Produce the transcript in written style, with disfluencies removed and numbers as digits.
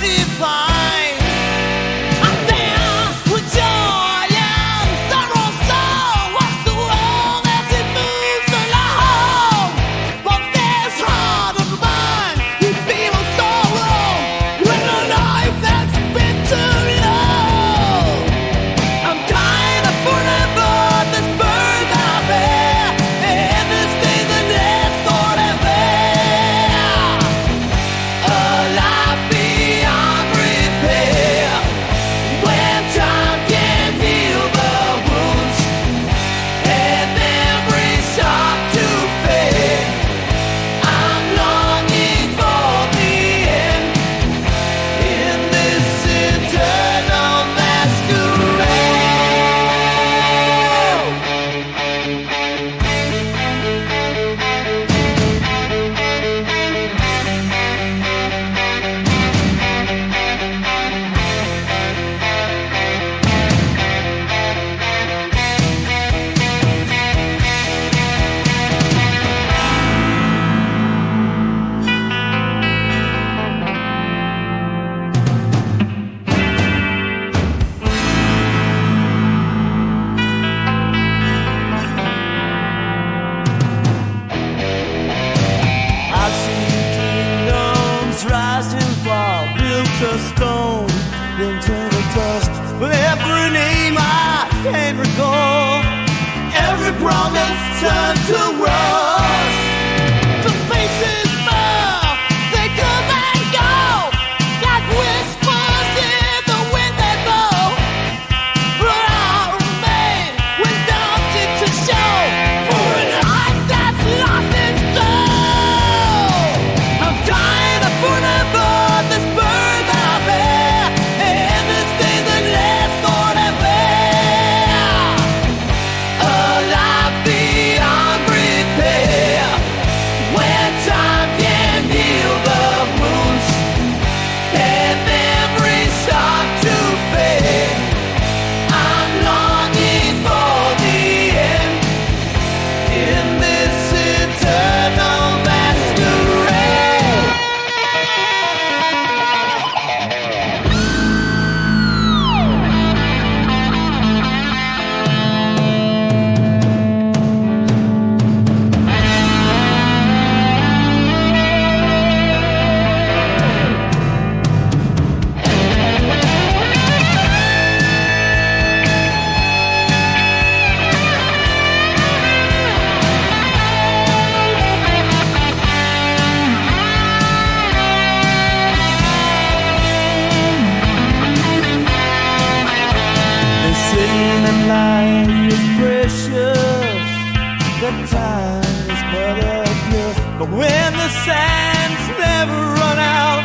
divine. I dance with joy and sorrow, so watch the world as it moves along. But this heart of mine, you feel so wrong when a life that's been too long. I'm dying of forever, this burn I bear, and this day the last forever. A life beyond repair, when time can heal the wounds and memories start to fade. I'm longing for the end in this eternal masquerade. I see kingdoms rise and fall, built of stone into the dust. With every name I can't recall, every promise turned to rust. The faces fall, they come and go, like whispers in the wind that blow. But I remain with nothing to show for a life that's lost its glow. I'm dying of forever, this burn I bear, and this day that lasts forever. A life beyond repair, when time can heal the wounds and memories start to fade. I'm longing for the end in this eternal masquerade. They say that life is precious, that time is but a gift. But when the sands never run out,